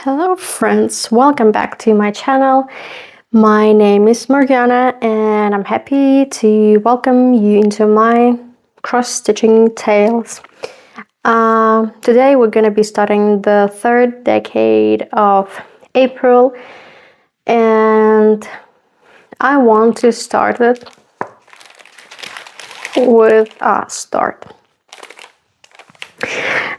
Hello friends, welcome back to my channel. My name is Morgana and I'm happy to welcome you into my cross-stitching tales. Today we're going to be starting the third decade of April, and I want to start it with a start.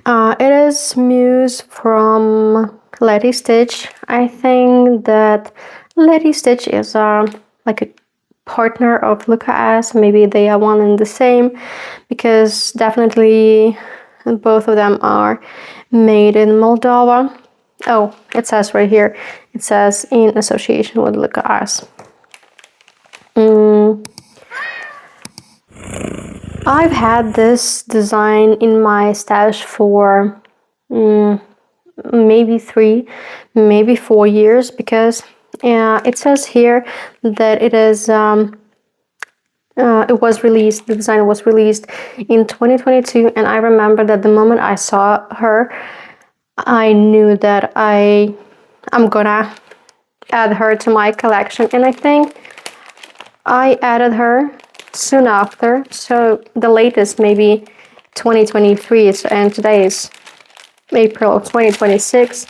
It is Muse from Letistitch. I think that Letistitch is like a partner of Gogh. Maybe they are one and the same, because definitely both of them are made in Moldova. Oh, it says right here, it says in association with Gogh. I've had this design in my stash for maybe 3, maybe 4 years, because it says here that it is it was released, the design was released in 2022, and I remember that the moment I saw her, I knew that I'm gonna add her to my collection, and I think I added her soon after, so the latest maybe 2023, and today is April 2026,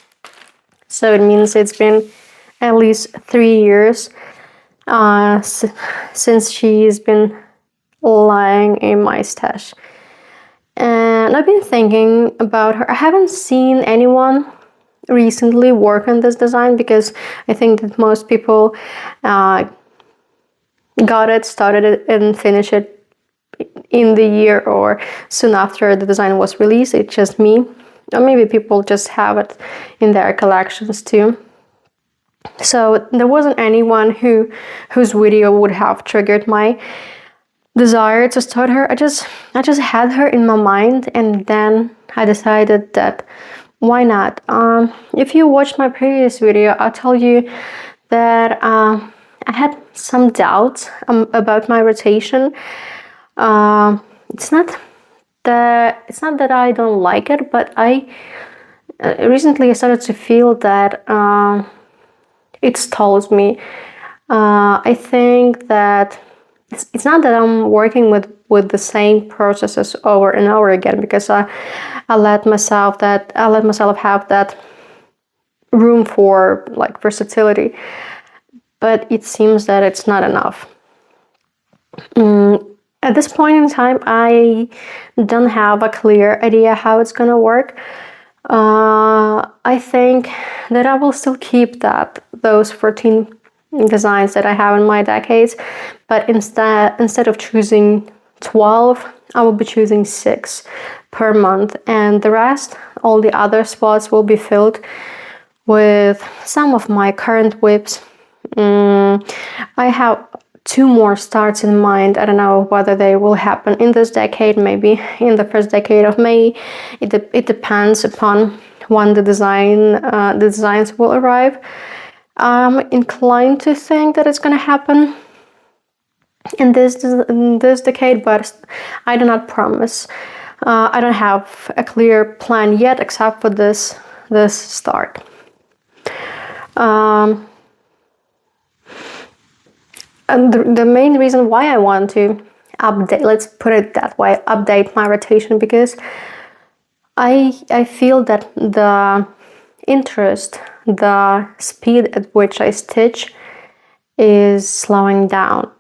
so it means it's been at least 3 years since she's been lying in my stash. And I've been thinking about her. I haven't seen anyone recently work on this design, because I think that most people got it, started it, and finished it in the year or soon after the design was released. It's just me, or maybe people just have it in their collections too. So there wasn't anyone whose video would have triggered my desire to start her. I just had her in my mind, and then I decided that why not. If you watched my previous video, I'll tell you that I had some doubts about my rotation. It's not that I don't like it, but I recently started to feel that it stalls me. I think that it's not that I'm working with the same processes over and over again, because I let myself have that room for like versatility, but it seems that it's not enough. At this point in time, I don't have a clear idea how it's gonna work. I think that I will still keep those 14 designs that I have in my decades, but instead of choosing 12, I will be choosing 6 per month, and the rest, all the other spots, will be filled with some of my current whips. I have 2 more starts in mind. I don't know whether they will happen in this decade, maybe in the first decade of May. It depends upon when the designs will arrive. I'm inclined to think that it's going to happen in this decade, but I do not promise. I don't have a clear plan yet, except for this start. And the main reason why I want to update, let's put it that way, update my rotation, because I feel that the interest, the speed at which I stitch is slowing down,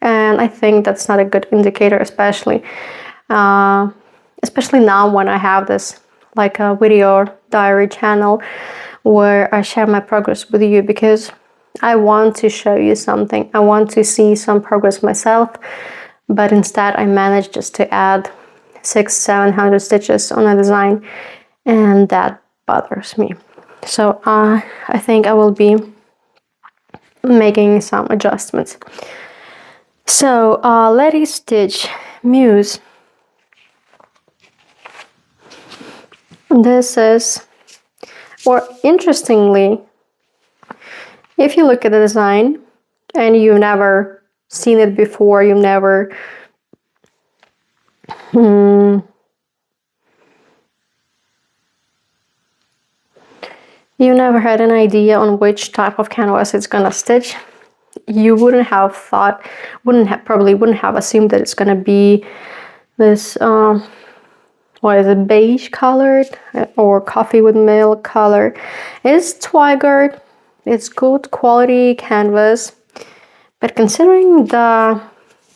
and I think that's not a good indicator, especially now when I have this like a video diary channel where I share my progress with you, because I want to show you something. I want to see some progress myself, but instead I managed just to add 600-700 stitches on a design, and that bothers me. So I think I will be making some adjustments. So Letistitch Muse. This is, or interestingly, if you look at the design and you've never seen it before, you've never you never had an idea on which type of canvas it's gonna stitch, you wouldn't have thought, probably wouldn't have assumed that it's gonna be this what is it, beige colored or coffee with milk color. It's Twigert, it's good quality canvas, but considering the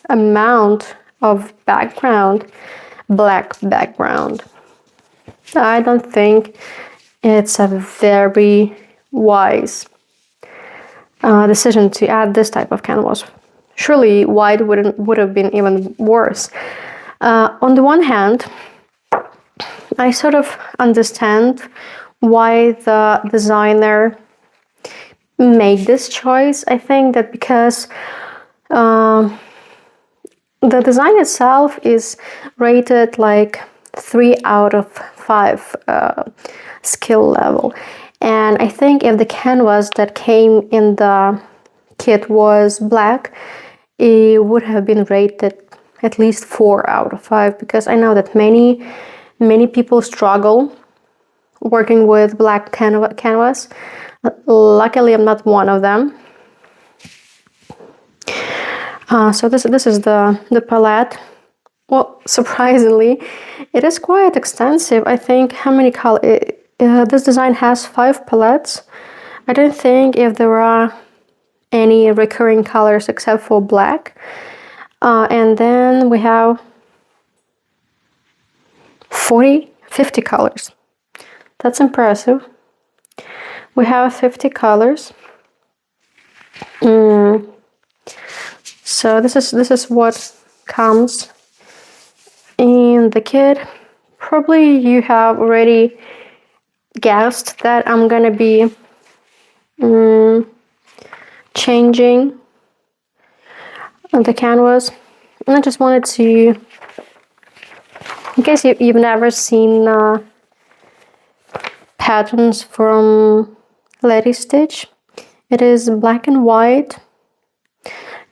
amount of background, black background, I don't think it's a very wise decision to add this type of canvas. Surely white would have been even worse. On the one hand, I sort of understand why the designer made this choice. I think that because the design itself is rated like 3 out of 5 skill level. And I think if the canvas that came in the kit was black, it would have been rated at least 4 out of 5, because I know that many people struggle working with black canvas. Luckily, I'm not one of them. So this is the palette. Well, surprisingly, it is quite extensive. I think how many colors? This design has 5 palettes. I don't think if there are any recurring colors except for black. And then we have 50 colors. That's impressive. We have 50 colors. So this is what comes in the kit. Probably you have already guessed that I'm gonna be changing the canvas, and I just wanted to, in case you've never seen patterns from Letistitch, it is black and white.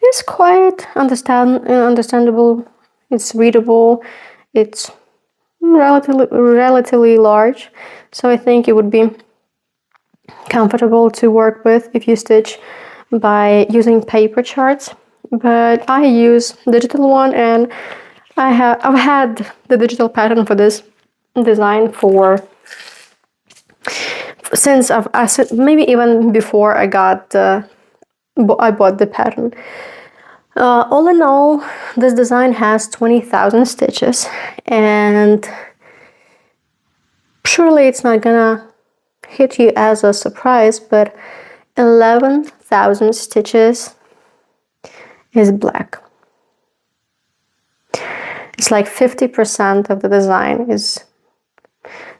It's quite understandable. It's readable. It's relatively large, so I think it would be comfortable to work with if you stitch by using paper charts. But I use digital one, and I've had the digital pattern for this design since maybe even before I bought the pattern. All in all, this design has 20,000 stitches, and surely it's not gonna hit you as a surprise, but 11,000 stitches is black. It's like 50% of the design is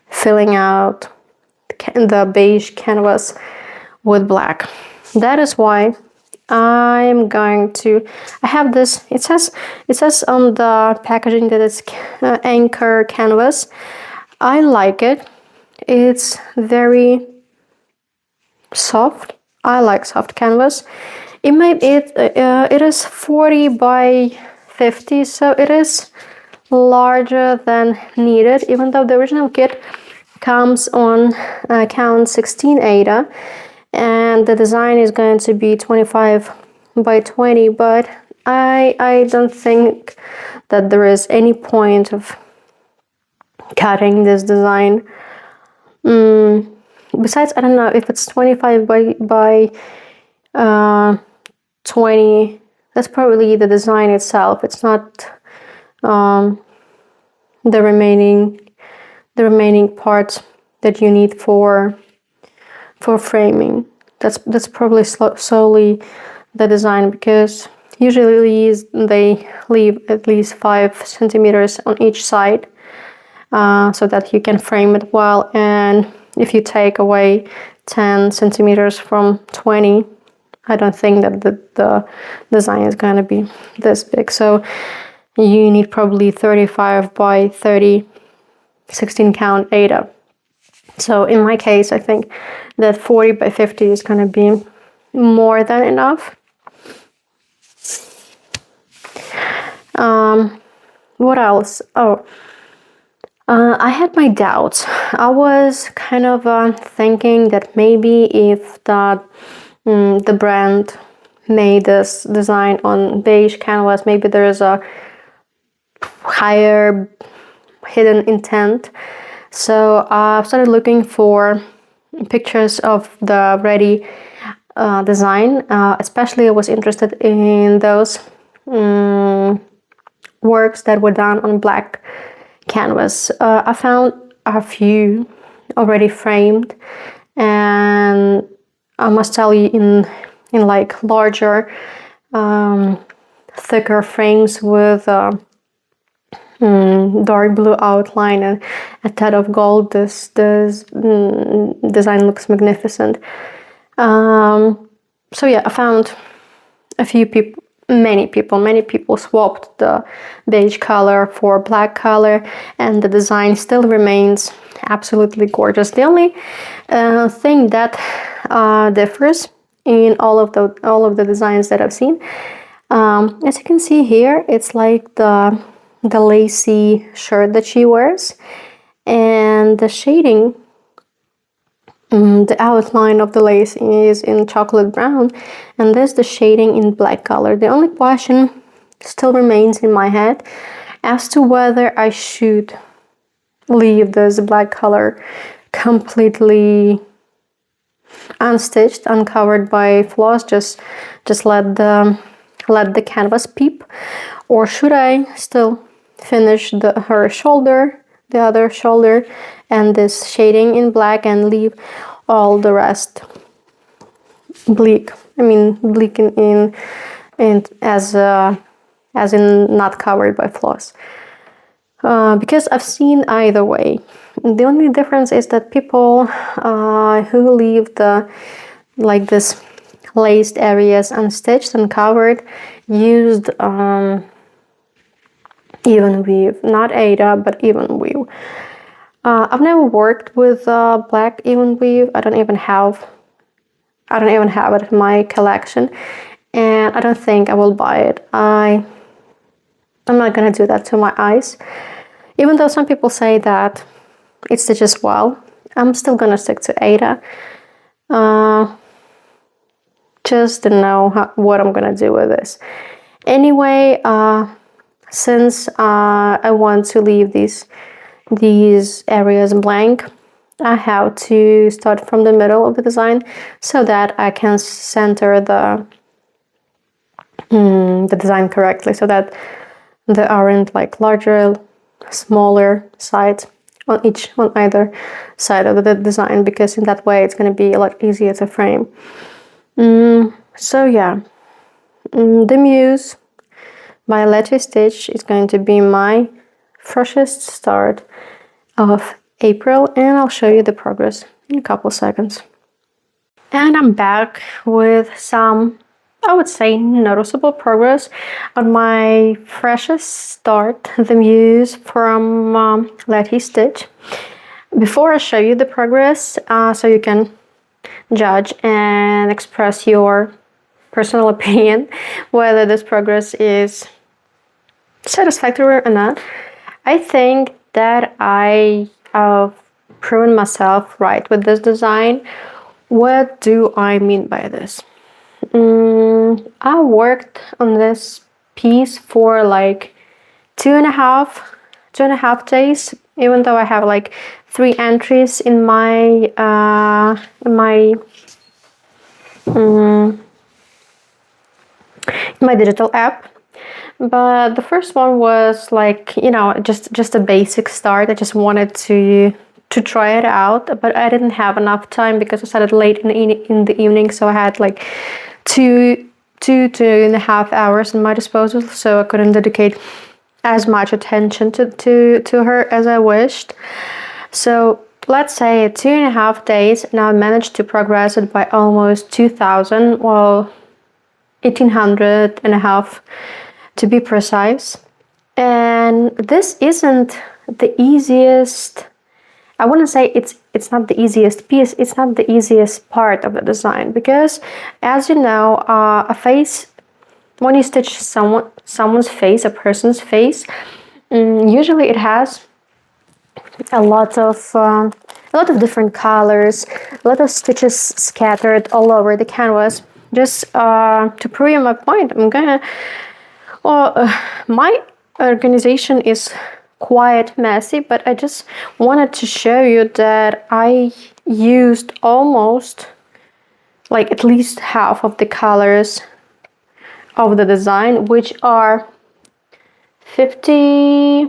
filling out the beige canvas with black. That is why I'm going to, I have this, it says on the packaging that it's anchor canvas. I like it. It's very soft. I like soft canvas. It is 40 by 50, so it is larger than needed, even though the original kit comes on count 16 ADA, and the design is going to be 25 by 20, but I don't think that there is any point of cutting this design. Besides, I don't know if it's 25 by 20. That's probably the design itself. It's not the remaining parts that you need for framing. That's probably solely the design, because usually they leave at least 5 centimeters on each side, so that you can frame it well. And if you take away 10 centimeters from 20, I don't think that the design is going to be this big. So you need probably 35 by 30, 16 count ADA. So in my case, I think that 40 by 50 is going to be more than enough. What else? Oh, I had my doubts. I was kind of thinking that maybe if the brand made this design on beige canvas, maybe there is a higher hidden intent. So I started looking for pictures of the ready design. Especially I was interested in those works that were done on black canvas. I found a few already framed, and I must tell you, in like larger, thicker frames with dark blue outline and a tad of gold, this design looks magnificent. So yeah, I found a few people. Many people swapped the beige color for black color, and the design still remains absolutely gorgeous. The only thing that differs in all of the designs that I've seen, as you can see here, it's like the lacy shirt that she wears, and the shading. The outline of the lace is in chocolate brown, and there's the shading in black color. The only question still remains in my head as to whether I should leave this black color completely unstitched, uncovered by floss, just let the canvas peep, or should I still finish her shoulder, the other shoulder, and this shading in black, and leave all the rest bleak. I mean, bleak in as in not covered by floss. Because I've seen either way. The only difference is that people who leave this laced areas unstitched and covered used even weave, not Ada, but even weave. I've never worked with black even weave. I don't even have it in my collection, and I don't think I will buy it. I'm not gonna do that to my eyes. Even though some people say that it stitches well, I'm still gonna stick to Ada. Just to know what I'm gonna do with this. Anyway, since I want to leave these areas blank, I have to start from the middle of the design so that I can center the design correctly, so that there aren't like larger, smaller sides on either side of the design, because in that way it's going to be a lot easier to frame. So yeah, the Muse by Letistitch is going to be my freshest start of April, and I'll show you the progress in a couple seconds. And I'm back with some, I would say, noticeable progress on my freshest start, the Muse from Letistitch. Before I show you the progress, so you can judge and express your personal opinion whether this progress is satisfactory or not, I think that I have proven myself right with this design. What do I mean by this? I worked on this piece for like two and a half days, even though I have like 3 entries in my my digital app. But the first one was like, you know, just a basic start. I just wanted to try it out, but I didn't have enough time because I started late in the evening, so I had like two and a half hours in my disposal, so I couldn't dedicate as much attention to her as I wished. So let's say 2.5 days, and I managed to progress it by almost 2,000, well, 1,800 and a half to be precise. And this isn't the easiest, I wouldn't say it's not the easiest piece, it's not the easiest part of the design, because as you know, a face, when you stitch someone's face, a person's face, usually it has a lot of different colors, a lot of stitches scattered all over the canvas. Just to prove my point, my organization is quite messy, but I just wanted to show you that I used almost like at least half of the colors of the design, which are 50,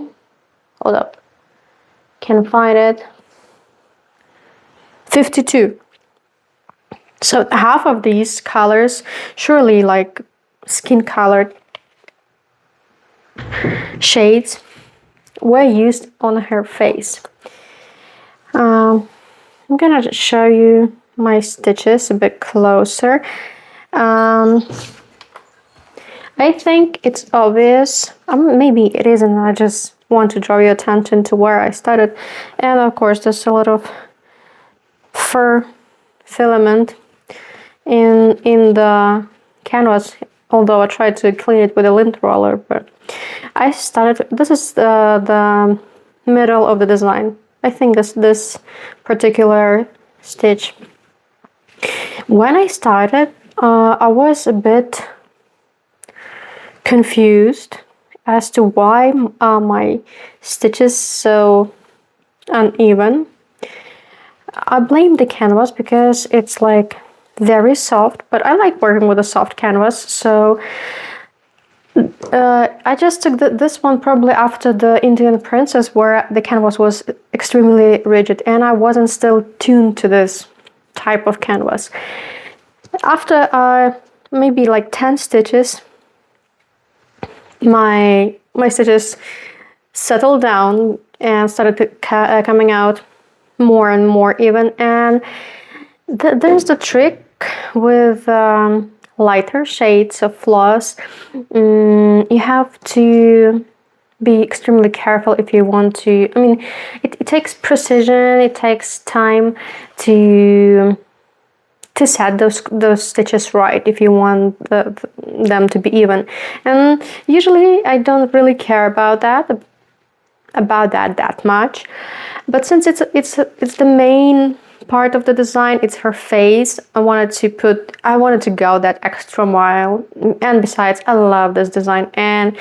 hold up, can find it, 52. So half of these colors, surely like skin colored shades, were used on her face. I'm gonna just show you my stitches a bit closer. I think it's obvious, maybe it isn't, I just want to draw your attention to where I started. And of course there's a lot of fur filament in the canvas, although I tried to clean it with a lint roller. But I started, this is the middle of the design. I think this particular stitch. When I started, I was a bit confused as to why my stitches so uneven. I blame the canvas because it's like very soft, but I like working with a soft canvas, so I just took this one probably after the Indian Princess, where the canvas was extremely rigid and I wasn't still tuned to this type of canvas. After maybe like 10 stitches, my stitches settled down and started to coming out more and more even. And there's the trick with lighter shades of floss. You have to be extremely careful if you want to. I mean, it takes precision, it takes time to set those stitches right if you want them to be even. And usually I don't really care about that much, but since it's the main part of the design, it's her face, I wanted to go that extra mile. And besides, I love this design and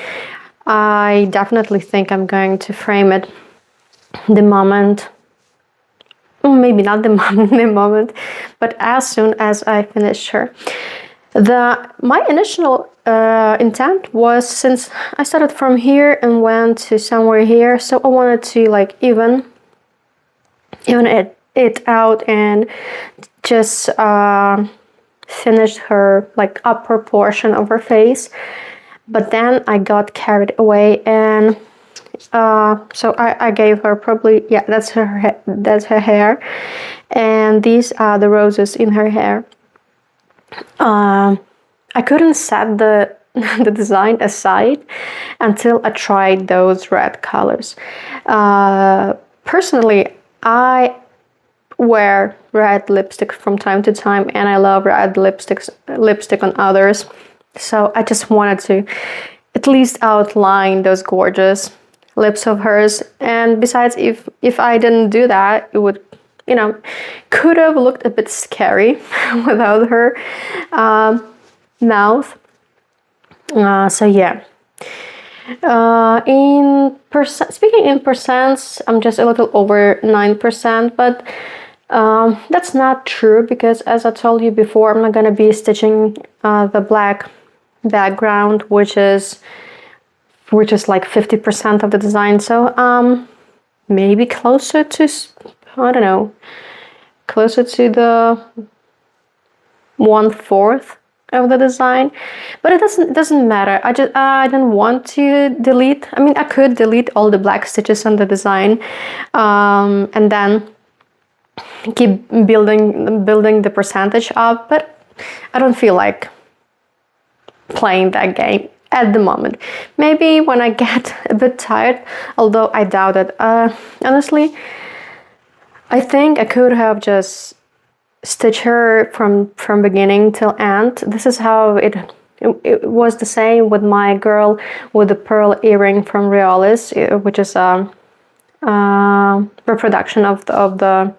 I definitely think I'm going to frame it the moment, maybe not the moment, but as soon as I finish her. My initial intent was, since I started from here and went to somewhere here, so I wanted to like even it out and just finish her like upper portion of her face. But then I got carried away, and so I gave her probably, yeah, that's her hair, and these are the roses in her hair. I couldn't set the design aside until I tried those red colors. Personally, I wear red lipstick from time to time, and I love red lipstick on others. So I just wanted to at least outline those gorgeous lips of hers. And besides, if I didn't do that, it would, could have looked a bit scary without her mouth. So yeah. Speaking in percents, I'm just a little over 9%, but that's not true, because as I told you before, I'm not gonna be stitching the black background, which is like 50% of the design. So maybe closer to, I don't know, closer to the 1/4 of the design, but it doesn't matter. I didn't want to delete. I mean, I could delete all the black stitches on the design, and then keep building the percentage up, but I don't feel like playing that game at the moment. Maybe when I get a bit tired, although I doubt it. Honestly, I think I could have just stitched her from beginning till end. This is how it was the same with my girl with the pearl earring from Realism, which is reproduction of the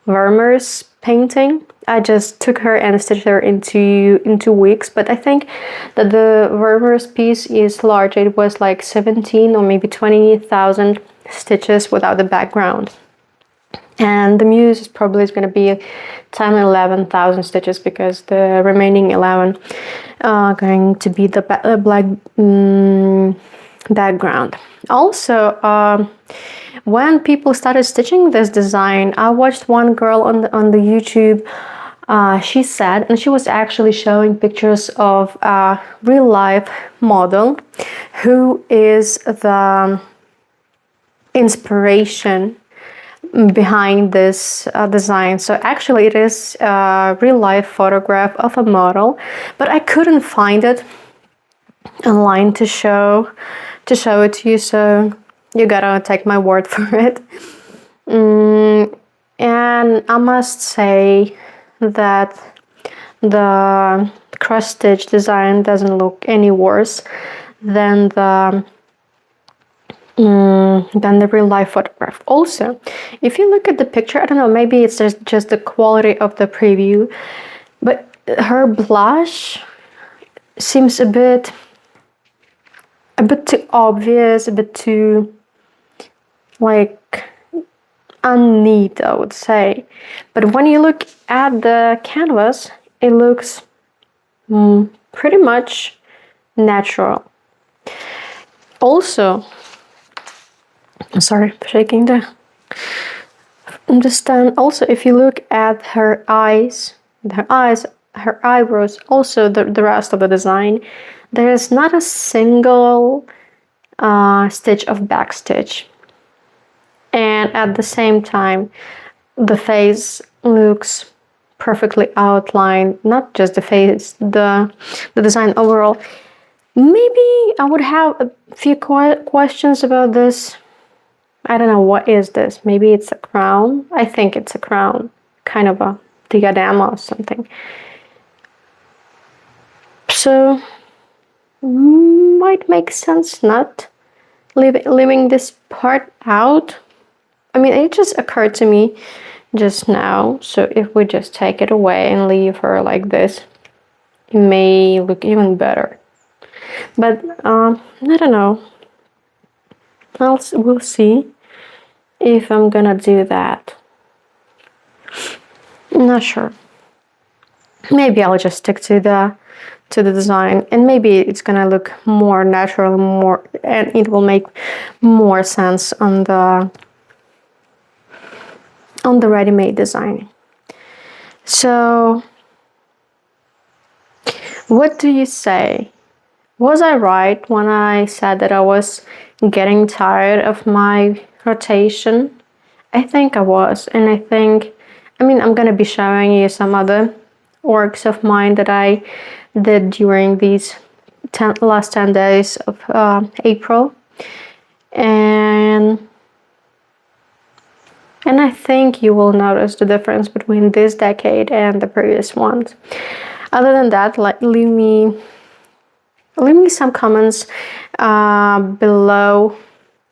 Vermeer's painting. I just took her and stitched her in 2 weeks, but I think that the Vermeer's piece is large. It was like 17 or maybe 20,000 stitches without the background. And the Muse is probably going to be 10 11,000 stitches, because the remaining 11 are going to be the black background. Also, when people started stitching this design, I watched one girl on the YouTube. She said, and she was actually showing pictures of a real life model who is the inspiration behind this design. So actually it is a real life photograph of a model, but I couldn't find it online to show it to you, so you gotta take my word for it. And I must say that the cross stitch design doesn't look any worse than the real life photograph. Also, if you look at the picture, I don't know, maybe it's just the quality of the preview, but her blush seems a bit too obvious, a bit too like unneat, I would say. But when you look at the canvas, it looks pretty much natural. Also, sorry, shaking the stand. Also, if you look at her eyes, her eyebrows, also the rest of the design, there is not a single stitch of backstitch. And at the same time, the face looks perfectly outlined. Not just the face, the design overall. Maybe I would have a few questions about this. I don't know, what is this? Maybe it's a crown? I think it's a crown. Kind of a diadema or something. So, might make sense not leaving this part out. I mean, it just occurred to me just now. So if we just take it away and leave her like this, it may look even better. But I don't know. We'll see if I'm gonna do that. I'm not sure. Maybe I'll just stick to the design, and maybe it's gonna look more natural, and it will make more sense on the ready-made design. So, what do you say? Was I right when I said that I was getting tired of my rotation? I think I was, and I'm gonna be showing you some other works of mine that I did during these last 10 days of April, and I think you will notice the difference between this decade and the previous ones. Other than that, leave me some comments below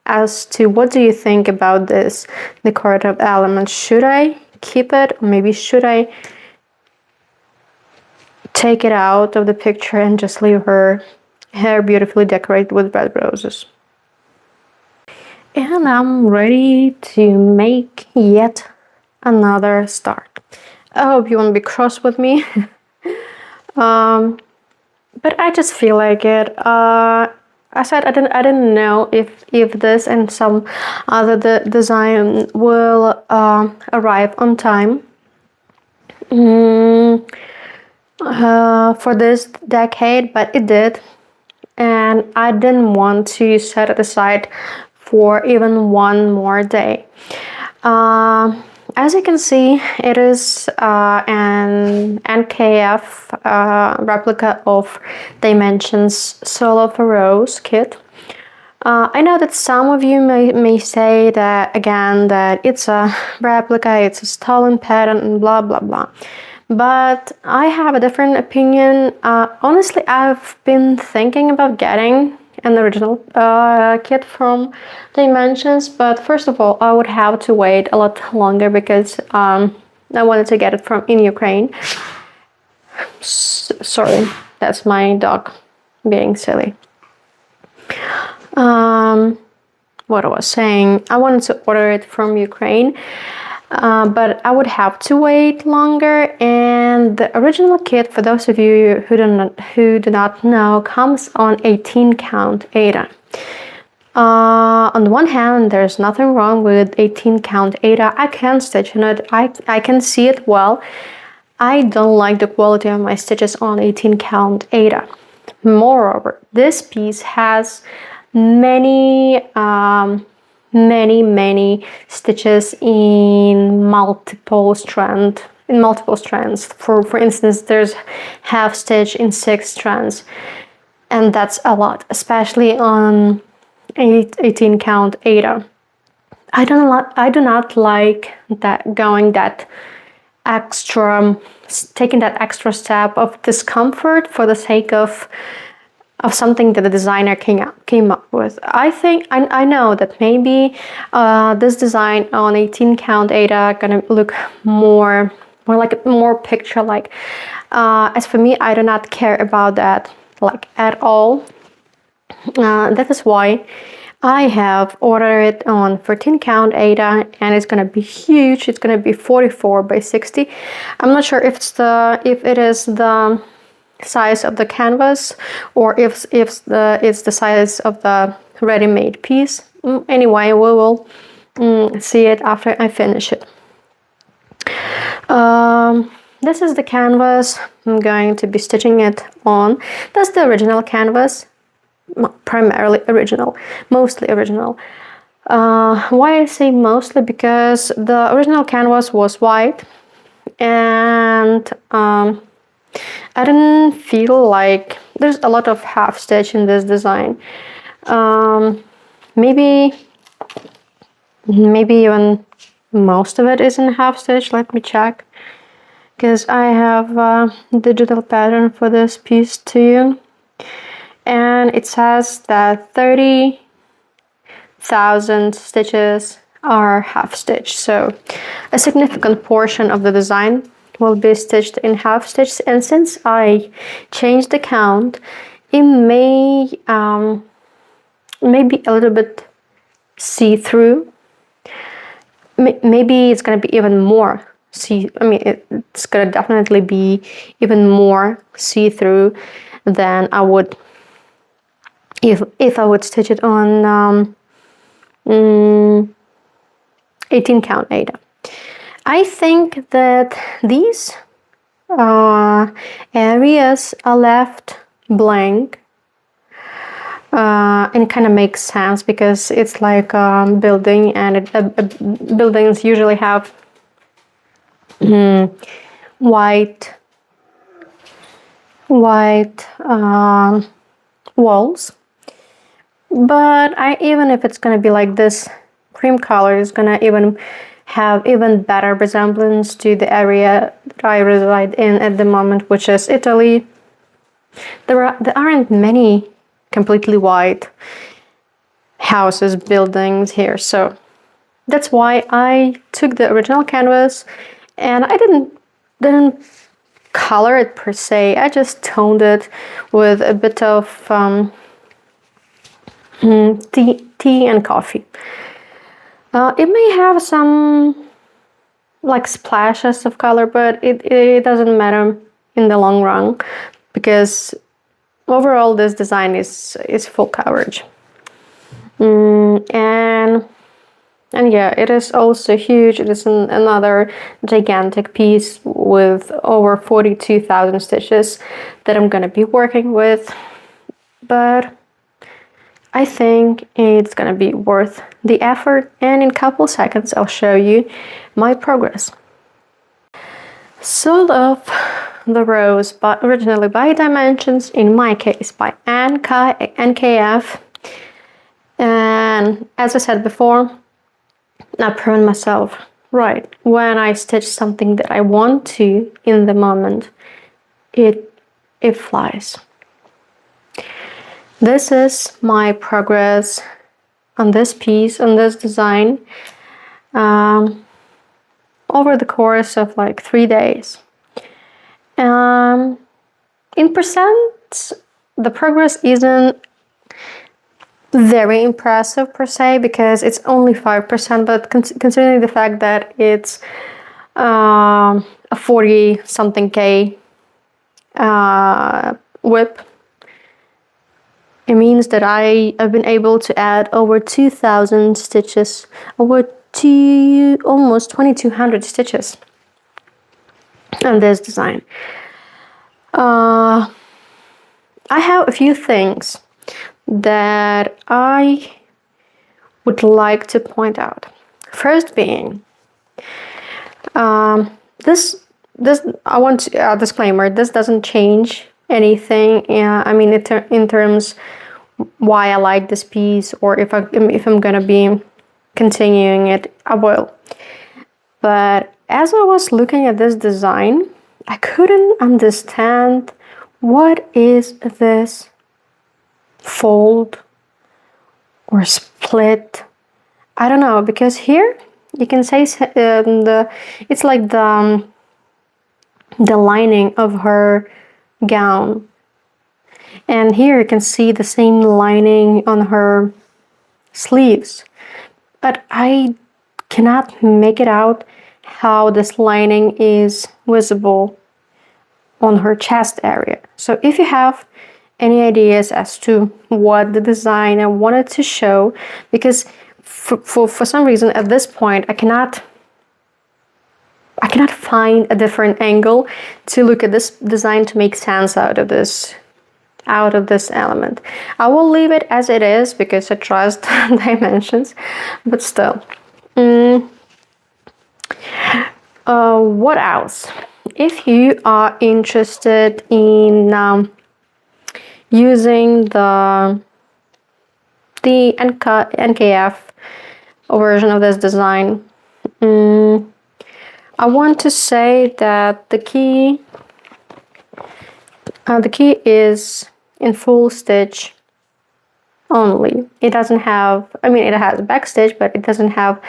as to what do you think about this decorative element. Should I keep it, or maybe should I take it out of the picture and just leave her hair beautifully decorated with red roses? And I'm ready to make yet another start. I hope you won't be cross with me. But I just feel like it. I said I didn't know if this and some other design will arrive on time for this decade, but it did, and I didn't want to set it aside for even one more day. As you can see, it is an NKF replica of Dimensions Solo for Rose kit. I know that some of you may say that, again, that it's a replica, it's a stolen pattern, and blah blah blah. But I have a different opinion. Honestly, I've been thinking about getting an original kit from Dimensions, but first of all I would have to wait a lot longer because I wanted to get it from in Ukraine. Sorry, that's my dog being silly. What I was saying, I wanted to order it from Ukraine, but I would have to wait longer. And the original kit, for those of you who do not know, comes on 18 count Ada. On the one hand, there's nothing wrong with 18 count Ada. I can stitch in it. I can see it well. I don't like the quality of my stitches on 18 count Ada. Moreover, this piece has many stitches in multiple strands. For instance, there's half stitch in 6 strands, and that's a lot, especially on 18 count Ada. I do not like that taking that extra step of discomfort for the sake of something that the designer came up with. I know that maybe this design on 18 count Ada gonna look more picture like. As for me, I do not care about that like at all. That is why I have ordered it on 14 count Ada, and it's gonna be huge. It's gonna be 44 by 60. I'm not sure if it is the size of the canvas or if it's the size of the ready-made piece. Anyway, we will see it after I finish it. This is the canvas I'm going to be stitching it on. That's the original canvas, primarily original, mostly original. Why I say mostly? Because the original canvas was white, and I didn't feel like there's a lot of half stitch in this design. Maybe even most of it isn't half stitch. Let me check, because I have a digital pattern for this piece too, and it says that 30,000 stitches are half stitch, so a significant portion of the design will be stitched in half stitch. And since I changed the count, it may be a little bit see-through. Maybe it's gonna be even more it's gonna definitely be even more see-through than I would if I would stitch it on 18 count Ada. I think that these areas are left blank, and it kind of makes sense because it's like a building, and buildings usually have white walls. But even if it's gonna be like this, cream color is gonna have even better resemblance to the area that I reside in at the moment, which is Italy. There aren't many completely white houses, buildings here, so that's why I took the original canvas and I didn't color it per se. I just toned it with a bit of tea and coffee. It may have some like splashes of color, but it doesn't matter in the long run, because overall this design is full coverage. And yeah, it is also huge. It is another gigantic piece with over 42,000 stitches that I'm gonna be working with, but I think it's gonna be worth the effort, and in a couple seconds I'll show you my progress. Sold off the rows originally by Dimensions, in my case by NKF, and as I said before, I've proven myself right. When I stitch something that I want to in the moment, it flies. This is my progress on this piece, on this design, over the course of like 3 days. In percent, the progress isn't very impressive per se, because it's only 5%, but considering the fact that it's a 40 something K whip, it means that I have been able to add over 2,000 stitches, almost 2,200 stitches on this design. I have a few things that I would like to point out. First being, this I want to, disclaimer, this doesn't change anything. I mean, in terms why I like this piece, or if I'm gonna be continuing it, I will. But as I was looking at this design, I couldn't understand what is this fold or split. I don't know, because here you can say it's like the lining of her gown, and here you can see the same lining on her sleeves, but I cannot make it out how this lining is visible on her chest area. So if you have any ideas as to what the designer wanted to show, because for some reason at this point I cannot find a different angle to look at this design to make sense out of this element. I will leave it as it is because I trust dimensions, but still. What else? If you are interested in using the NKF version of this design, I want to say that the key is in full stitch only. It doesn't have, I mean, it has back stitch, but it doesn't have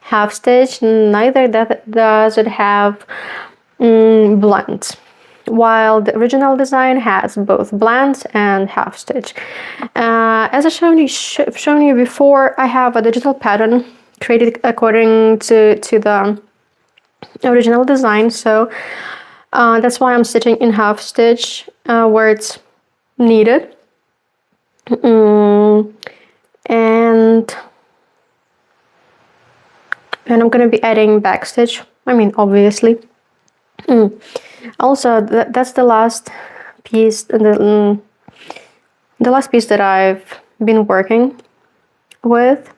half stitch, neither does it have blends, while the original design has both blends and half stitch. As I've shown you before, I have a digital pattern created according to the original design, so that's why I'm stitching in half stitch where it's needed. And I'm going to be adding back stitch, I mean, obviously. Also, that's the last piece, the last piece that I've been working with,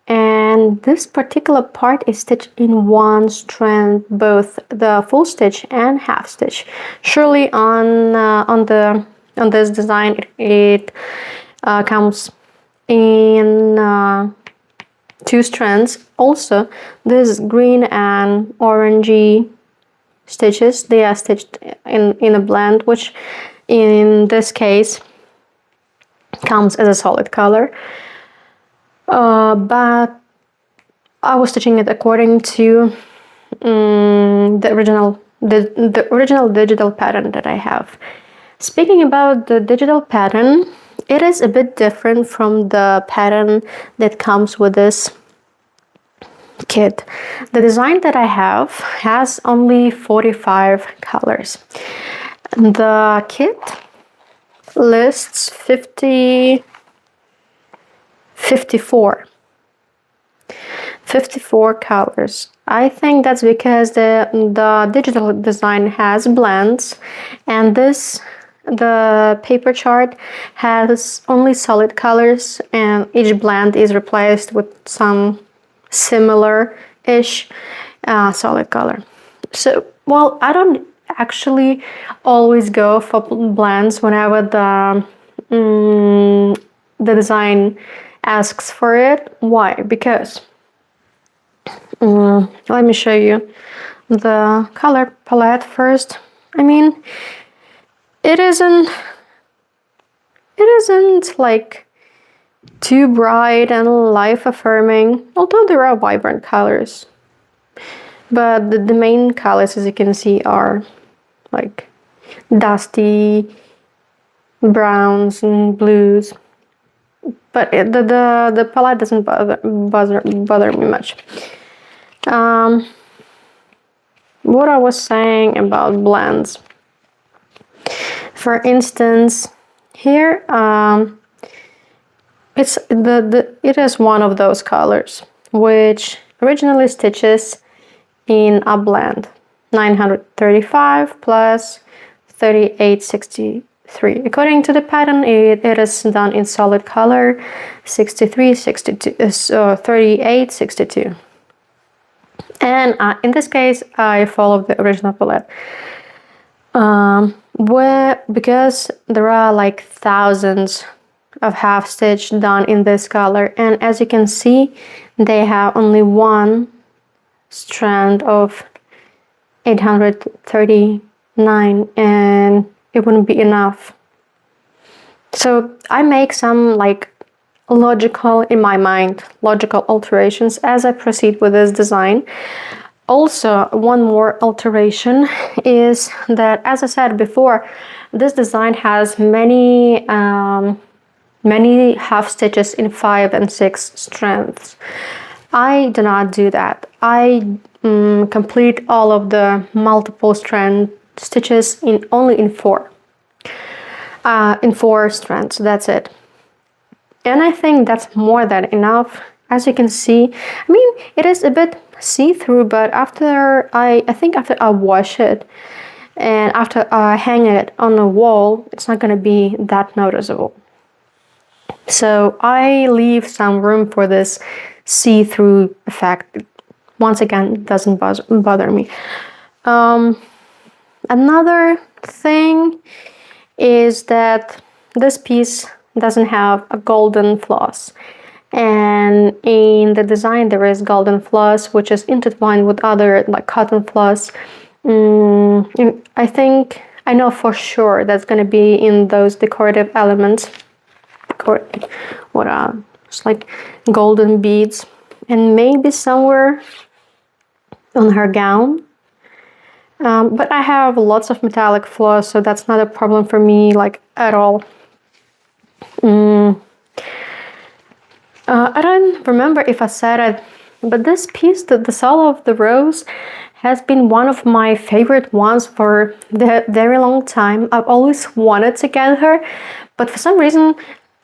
and this particular part is stitched in one strand, both the full stitch and half stitch. Surely on this design it comes in 2 strands. Also, this green and orangey stitches, they are stitched in a blend, which in this case comes as a solid color. But I was stitching it according to the original digital pattern that I have. Speaking about the digital pattern, it is a bit different from the pattern that comes with this kit. The design that I have has only 45 colors. The kit lists 54 colors. I think that's because the digital design has blends, and the paper chart has only solid colors, and each blend is replaced with some similar-ish solid color. So, well, I don't actually always go for blends whenever the design asks for it. Why? Because let me show you the color palette first. I mean, it isn't it isn't like too bright and life-affirming, although there are vibrant colors. But the main colors, as you can see, are like dusty browns and blues. But the palette doesn't bother me much. What I was saying about blends. For instance, here it is one of those colors which originally stitches in a blend 935 plus 3863. According to the pattern, it is done in solid color 3862. And in this case, I followed the original palette. Because there are like thousands of half stitch done in this color, and as you can see, they have only one strand of 839, and it wouldn't be enough. So I make some like in my mind, logical alterations as I proceed with this design. Also, one more alteration is that, as I said before, this design has many half stitches in 5 and 6 strands. I do not do that. I complete all of the multiple strand stitches only in 4. In 4 strands, that's it. And I think that's more than enough. As you can see, I mean, it is a bit see-through, but after I wash it and after I hang it on a wall, it's not going to be that noticeable. So I leave some room for this see-through effect. Once again, it doesn't bother me. Another thing is that this piece doesn't have a golden floss, and in the design there is golden floss which is intertwined with other like cotton floss. I know for sure that's going to be in those decorative elements, it's like golden beads, and maybe somewhere on her gown. But I have lots of metallic floss, so that's not a problem for me, like, at all. I don't remember if I said it, but this piece, the Soul of the Rose, has been one of my favorite ones for a very long time. I've always wanted to get her, but for some reason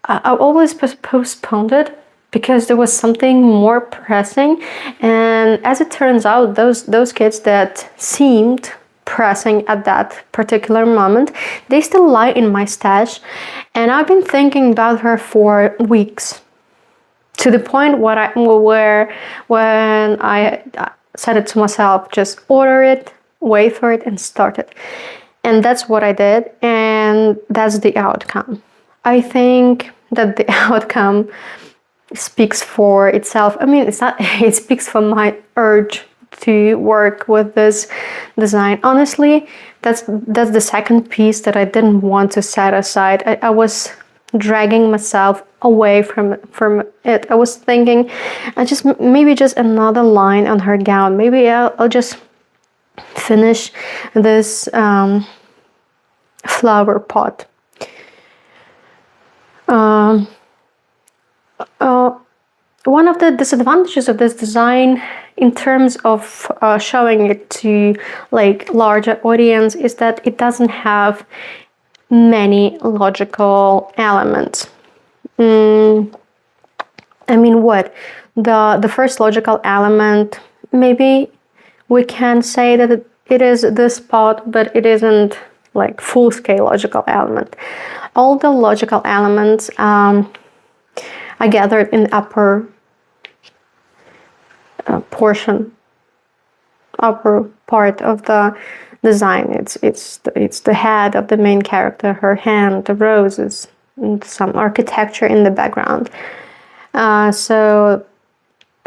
I always postponed it because there was something more pressing. And as it turns out, those kids that seemed pressing at that particular moment, they still lie in my stash, and I've been thinking about her for weeks, to the point where when I said it to myself, just order it, wait for it, and start it. And that's what I did, and that's the outcome. I think that the outcome speaks for itself. I mean, it speaks for my urge to work with this design. Honestly, that's the second piece that I didn't want to set aside. I was dragging myself away from it. I was thinking, maybe just another line on her gown. Maybe I'll just finish this flower pot. One of the disadvantages of this design, in terms of showing it to like larger audience, is that it doesn't have many logical elements. I mean, what? The first logical element, maybe we can say that it is this pot, but it isn't like full-scale logical element. All the logical elements are gathered in the upper upper part of the design. It's the head of the main character, her hand, the roses, and some architecture in the background. So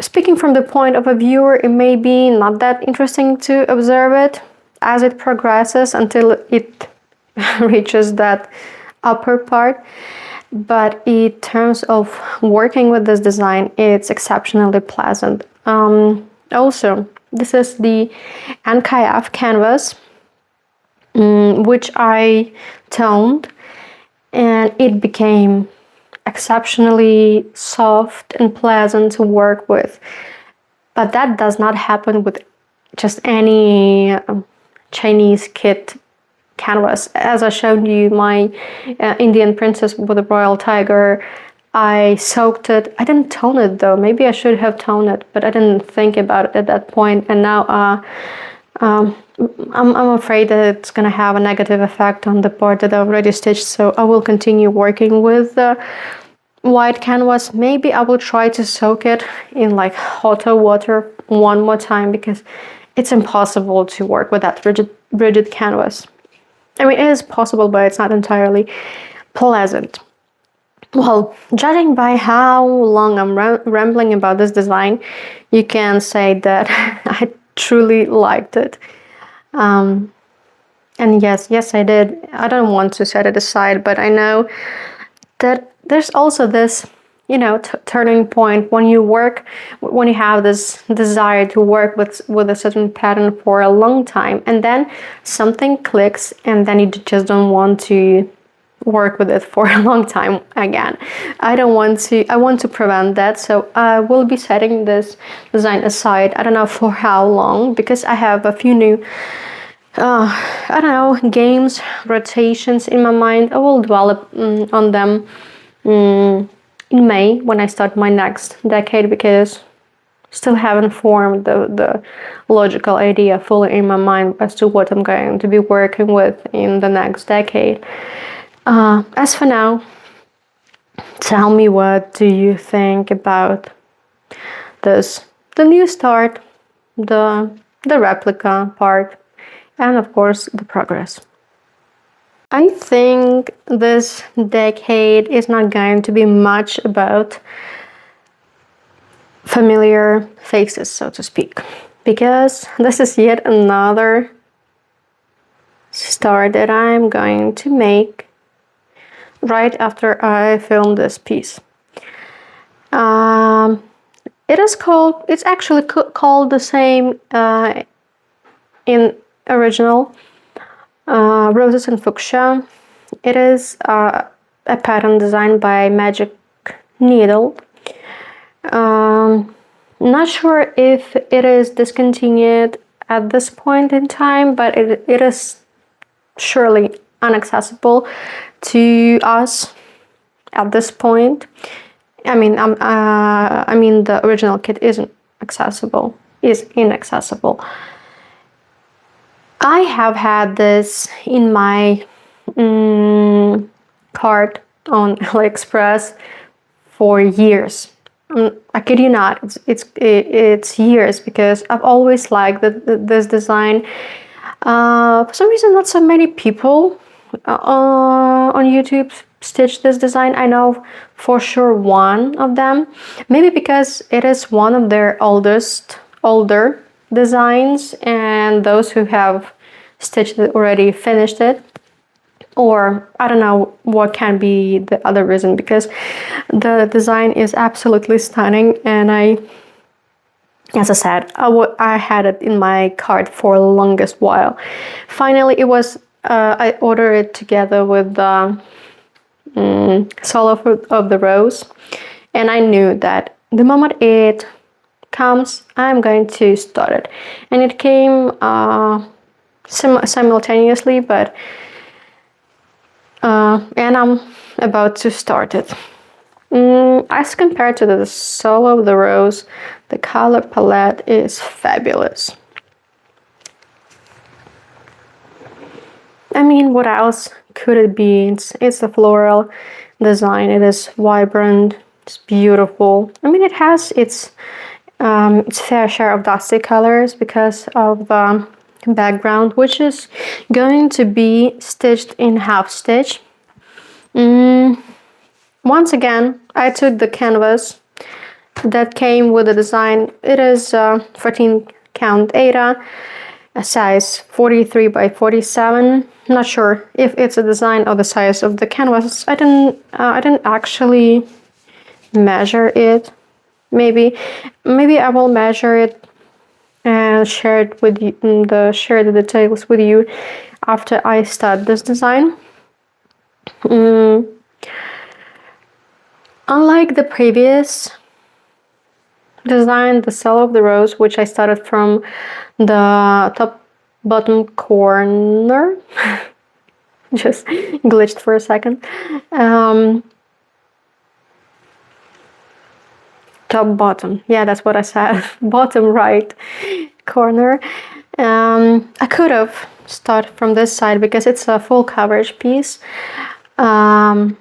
speaking from the point of a viewer, it may be not that interesting to observe it as it progresses until it reaches that upper part. but in terms of working with this design, it's exceptionally pleasant. Also, this is the NKF canvas, which I toned, and it became exceptionally soft and pleasant to work with. But that does not happen with just any Chinese kit canvas. As I showed you my Indian princess with the royal tiger, I soaked it. I didn't tone it though. Maybe I should have toned it, but I didn't think about it at that point. And now I'm afraid that it's gonna have a negative effect on the part that I've already stitched. So I will continue working with the white canvas. Maybe I will try to soak it in like hotter water one more time, because it's impossible to work with that rigid canvas. I mean, it is possible, but it's not entirely pleasant. Well, judging by how long I'm rambling about this design, you can say that I truly liked it. And yes, I did. I don't want to set it aside, but I know that there's also this, turning point when you have this desire to work with a certain pattern for a long time, and then something clicks, and then you just don't want to work with it for a long time again. I want to prevent that, so I will be setting this design aside. I don't know for how long, because I have a few new games, rotations in my mind. I will develop on them in May when I start my next decade, because still haven't formed the logical idea fully in my mind as to what I'm going to be working with in the next decade. As for now, tell me, what do you think about this? The new start, the replica part, and of course the progress. I think this decade is not going to be much about familiar faces, so to speak, because this is yet another start that I'm going to make right after I film this piece. It's actually called the same in original, Roses and Fucsia. It is a pattern designed by Magic Needle. Not sure if it is discontinued at this point in time, but it is surely inaccessible to us at this point. I mean, the original kit is inaccessible. I have had this in my cart on AliExpress for years. I kid you not, it's years, because I've always liked this design. For some reason, not so many people on YouTube stitch this design. I know for sure one of them, maybe because it is one of their older designs, and those who have stitched it already finished it, or I don't know what can be the other reason, because the design is absolutely stunning, and as I said, I had it in my cart for the longest while. Finally, it was I ordered it together with the Solo of the Rose, and I knew that the moment it comes, I'm going to start it, and it came simultaneously, but and I'm about to start it. As compared to the Solo of the Rose, the color palette is fabulous. I mean, what else could it be? It's a floral design. It is vibrant. It's beautiful. I mean, it has its fair share of dusty colors because of the background, which is going to be stitched in half stitch. Once again, I took the canvas that came with the design. It is 14 count Ada, a size 43 by 47. Not sure if it's a design or the size of the canvas. I didn't actually measure it. Maybe I will measure it and share it with you, share the details with you after I start this design. Unlike the previous design, the cell of the rose, which I started from the top bottom corner, just glitched for a second. Top bottom, yeah, that's what I said. Bottom right corner. I could have started from this side because it's a full coverage piece, but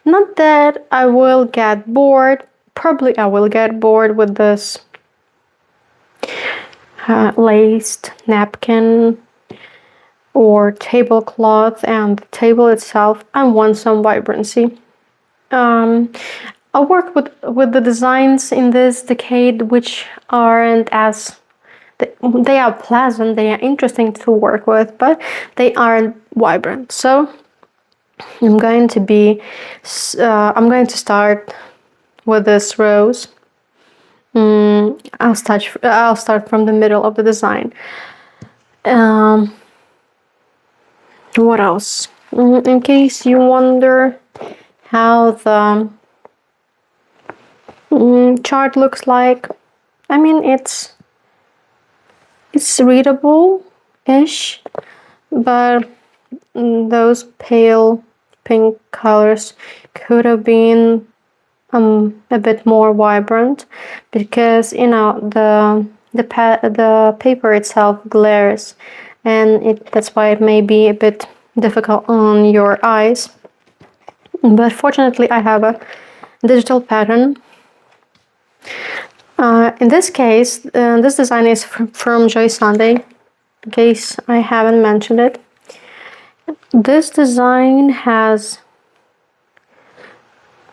not that I will get bored. Probably I will get bored with this laced napkin or tablecloth, and the table itself. I want some vibrancy. I'll work with the designs in this decade which aren't as they are pleasant, they are interesting to work with, but they aren't vibrant. So I'm going to start with this rose. I'll start from the middle of the design. What else? In case you wonder how the chart looks like, I mean it's readable-ish, but those pale pink colors could have been a bit more vibrant, because you know the paper itself glares, and that's why it may be a bit difficult on your eyes. But fortunately, I have a digital pattern. In this case, this design is from Joy Sunday, in case I haven't mentioned it. This design has,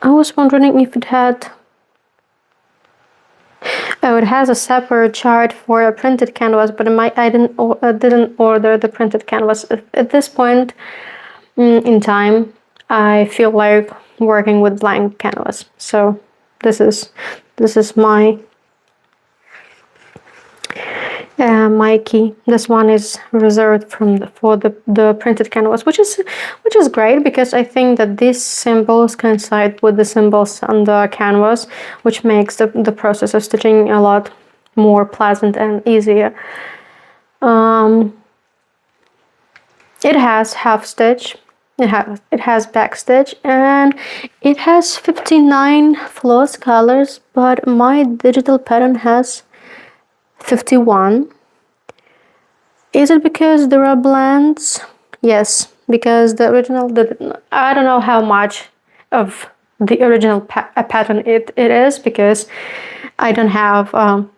I was wondering if it had, oh, it has a separate chart for a printed canvas, but I didn't order the printed canvas. At this point in time, I feel like working with blank canvas. So this is my key. This one is reserved for the printed canvas, which is great, because I think that these symbols coincide with the symbols on the canvas, which makes the process of stitching a lot more pleasant and easier. It has half stitch, it has back stitch, and it has 59 floss colors, but my digital pattern has 51. Is it because there are blends? Yes, because the original, I don't know how much of the original pattern it is, because I don't have an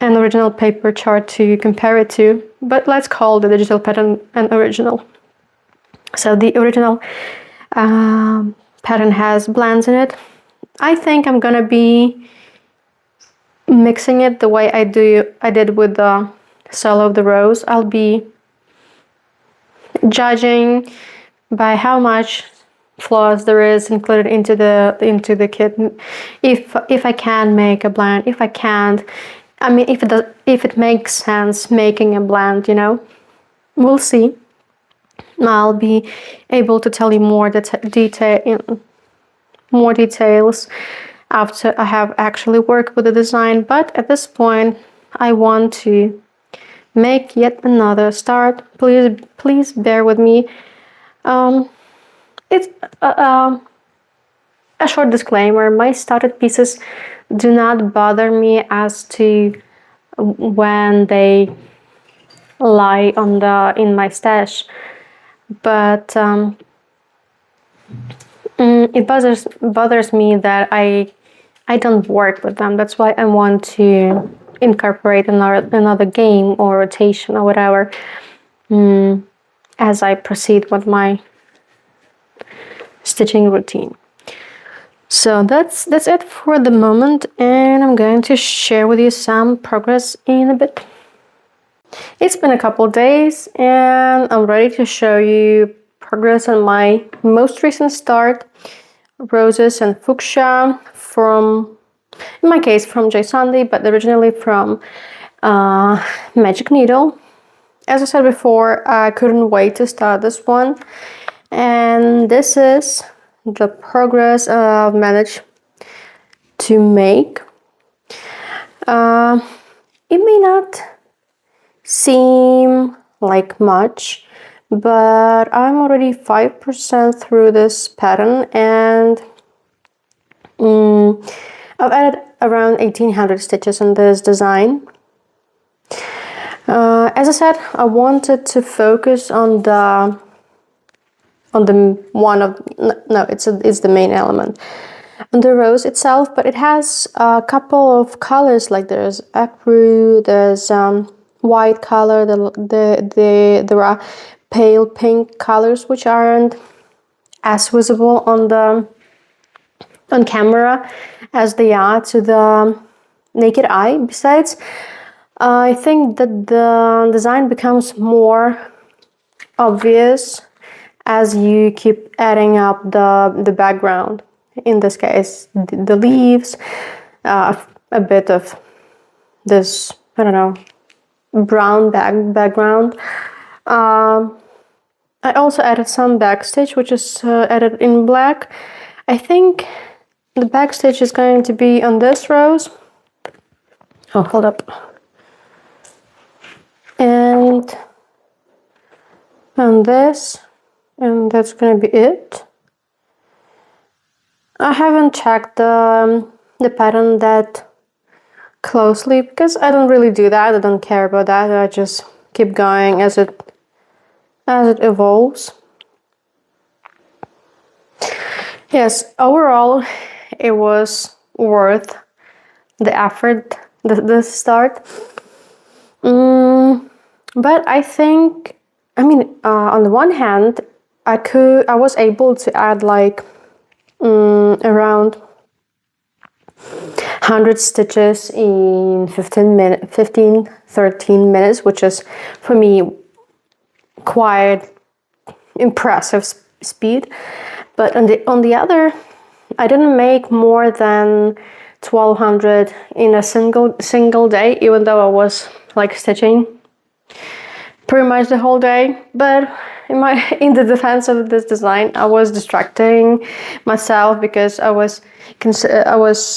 original paper chart to compare it to, but let's call the digital pattern an original. So the original pattern has blends in it. I think I'm gonna be mixing it the way I did with the cell of the rose. I'll be judging by how much floss there is included into the kit. If I can make a blend, if I can't, I mean, if it makes sense making a blend, you know, we'll see. I'll be able to tell you more details after I have actually worked with the design. But at this point, I want to make yet another start. Please bear with me. It's a short disclaimer. My started pieces do not bother me as to when they lie in my stash, but it bothers me that I don't work with them. That's why I want to incorporate another game or rotation or whatever as I proceed with my stitching routine. So that's it for the moment, and I'm going to share with you some progress in a bit. It's been a couple of days and I'm ready to show you progress on my most recent start, roses and fuchsia from, in my case, from J. Sunday, but originally from Magic Needle. As I said before, I couldn't wait to start this one, and this is the progress I've managed to make. It may not seem like much, but I'm already 5% through this pattern, and I've added around 1800 stitches in this design. As I said, I wanted to focus on the one of, no, it's the main element, on the rose itself, but it has a couple of colors, like there's ecru, there's white color, there are pale pink colors which aren't as visible on camera as they are to the naked eye. Besides, I think that the design becomes more obvious as you keep adding up the background. In this case, the leaves, a bit of this, I don't know, brown background. I also added some backstitch, which is added in black. I think the backstitch is going to be on this rose. Oh, hold up. And on this, and that's going to be it. I haven't checked the pattern that closely because I don't really do that. I don't care about that. I just keep going as it evolves. Yes, overall, it was worth the effort, the start. But I think, I mean, on the one hand, I was able to add like around 100 stitches in 13 minutes, which is for me quite impressive speed. But on the other, I didn't make more than 1200 in a single day, even though I was like stitching pretty much the whole day. But in the defense of this design, I was distracting myself because I was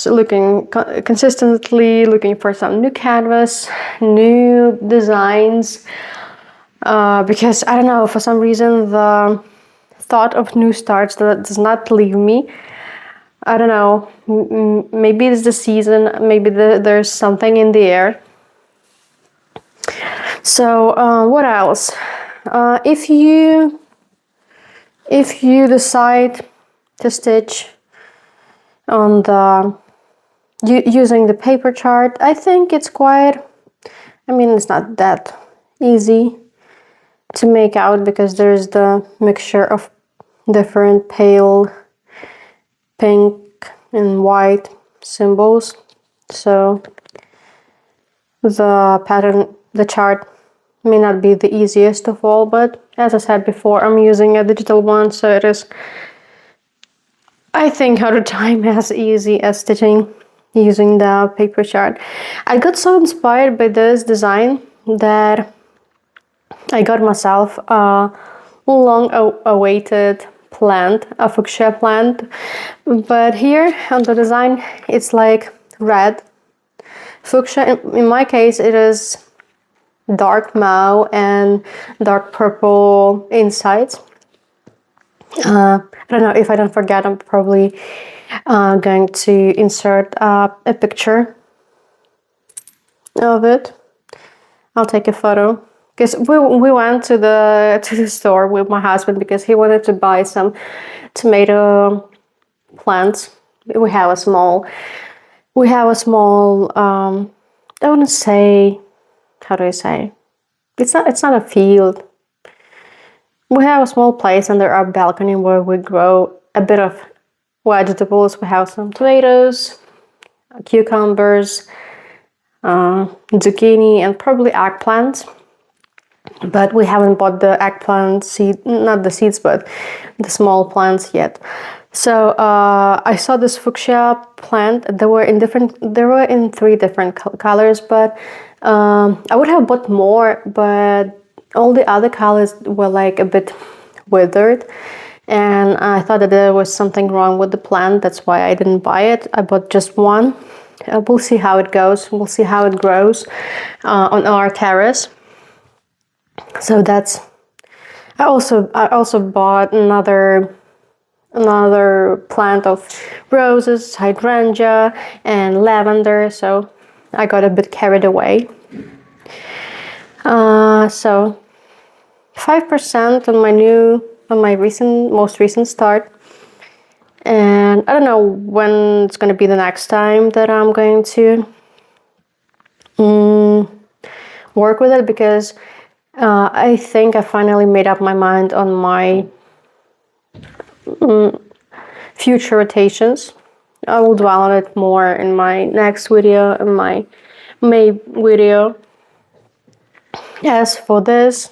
looking consistently looking for some new canvas, new designs, because I don't know, for some reason the thought of new starts does not leave me. I don't know, maybe it's the season, maybe there's something in the air. So what else? If you decide to stitch on using the paper chart, I think it's quite, I mean, it's not that easy to make out because there's the mixture of different pale pink and white symbols. So the pattern, the chart may not be the easiest of all, but as I said before, I'm using a digital one, so it is, I think, at a time as easy as stitching using the paper chart. I got so inspired by this design that I got myself a long-awaited plant, a fuchsia plant, but here on the design it's like red fuchsia. In my case, it is dark mauve and dark purple insides. I don't know, if I don't forget, I'm probably going to insert a picture of it. I'll take a photo because we went to the store with my husband because he wanted to buy some tomato plants. We have a small I wouldn't say, how do I say? It's not a field. We have a small place under our balcony where we grow a bit of vegetables. We have some tomatoes, cucumbers, zucchini, and probably eggplants. But we haven't bought the eggplant seed, not the seeds, but the small plants yet. So I saw this fuchsia plant. They were in 3 different colors, but I would have bought more, but all the other colors were like a bit withered, and I thought that there was something wrong with the plant. That's why I didn't buy it. I bought just one. We'll see how it goes. We'll see how it grows on our terrace. So that's. I also bought another plant of roses, hydrangea, and lavender. So I got a bit carried away. So 5% on my most recent start, and I don't know when it's going to be the next time that I'm going to work with it, because I think I finally made up my mind on my future rotations. I will dwell on it more in my next video, in my May video. As for this,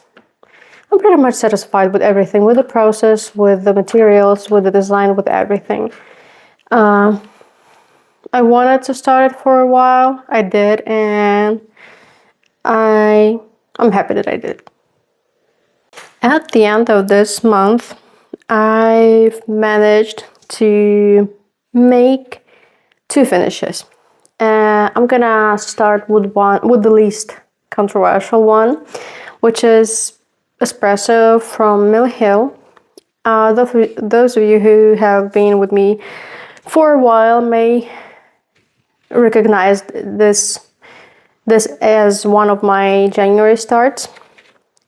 I'm pretty much satisfied with everything, with the process, with the materials, with the design, with everything. I wanted to start it for a while. I did, and I'm happy that I did. At the end of this month, I've managed to make 2 finishes. I'm gonna start with the least controversial one, which is Espresso from Mill Hill. Those of you who have been with me for a while may recognize this as one of my January starts,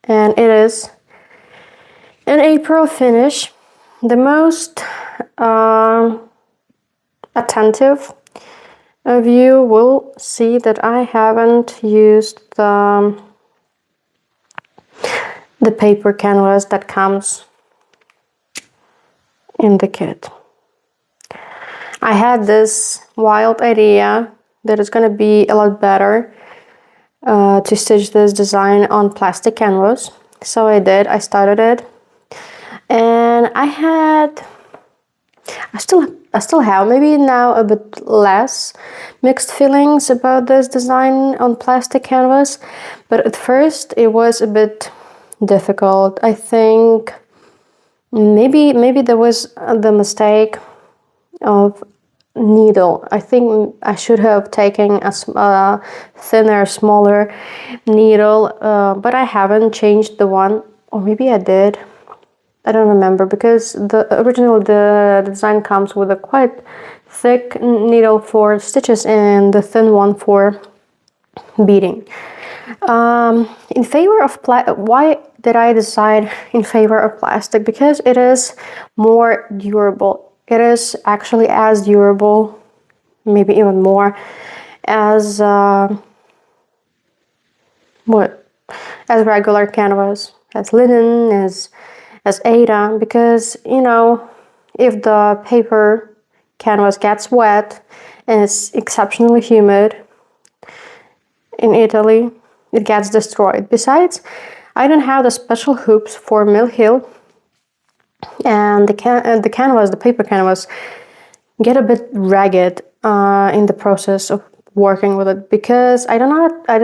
and it is an April finish. The most attentive of you will see that I haven't used the paper canvas that comes in the kit. I had this wild idea that it's going to be a lot better to stitch this design on plastic canvas. So I did. I started it, and I still have, maybe now a bit less mixed feelings about this design on plastic canvas, but at first it was a bit difficult. I think maybe there was the mistake of needle. I think I should have taken a thinner, smaller needle, but I haven't changed the one, or maybe I did. I don't remember, because the design comes with a quite thick needle for stitches and the thin one for beading. In favor of why did I decide in favor of plastic? Because it is more durable. It is actually as durable, maybe even more, as regular canvas, as linen, as Ada, because if the paper canvas gets wet and it's exceptionally humid in Italy, it gets destroyed. Besides, I don't have the special hoops for Mill Hill, and the paper canvas get a bit ragged in the process of working with it, because I do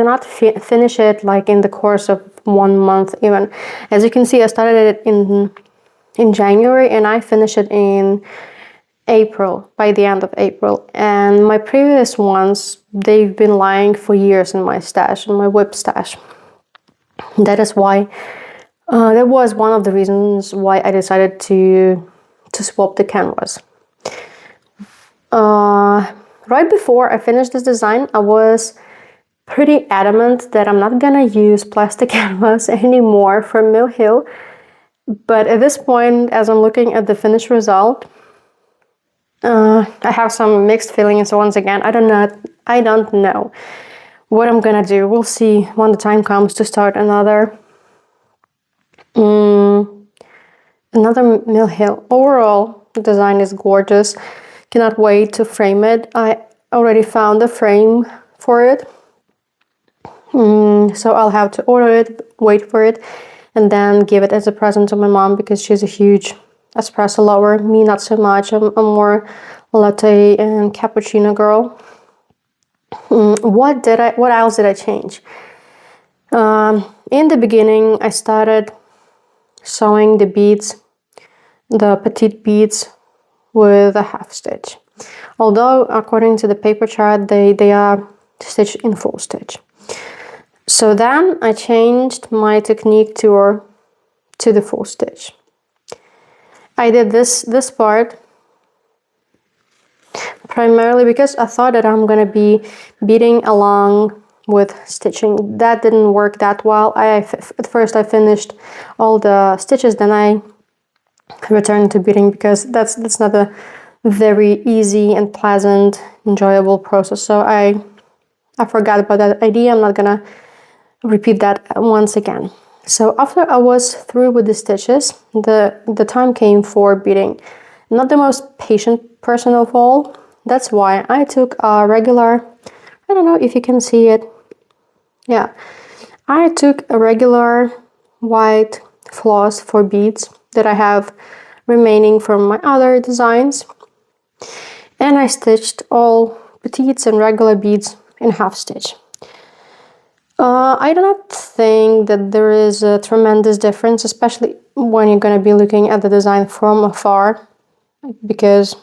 not finish it like in the course of 1 month even. As you can see, I started it in January and I finished it in April, by the end of April. And my previous ones, they've been lying for years in my stash, in my whip stash. That is why, that was one of the reasons why I decided to swap the canvas. Right before I finished this design, I was pretty adamant that I'm not gonna use plastic canvas anymore from Mill Hill. But at this point, as I'm looking at the finished result, I have some mixed feelings once again. I don't know what I'm gonna do. We'll see when the time comes to start another Mill Hill. Overall, The design is gorgeous. Cannot wait to frame it. I already found a frame for it. So I'll have to order it, wait for it, and then give it as a present to my mom because she's a huge espresso lover. Me, not so much. I'm more latte and cappuccino girl. What else did I change? In the beginning, I started sewing the beads, the petite beads, with a half stitch. Although, according to the paper chart, they are stitched in full stitch. So then I changed my technique to the full stitch. I did this part primarily because I thought that I'm gonna be beading along with stitching. That didn't work that well. At first I finished all the stitches, then I returned to beading because that's not a very easy and pleasant, enjoyable process. So I forgot about that idea. I'm not gonna repeat that once again. So after I was through with the stitches, the time came for beading. Not the most patient person of all. That's why I took a regular, I don't know if you can see it. Yeah, I took a regular white floss for beads that I have remaining from my other designs. And I stitched all petites and regular beads in half stitch. I do not think that there is a tremendous difference, especially when you're going to be looking at the design from afar, because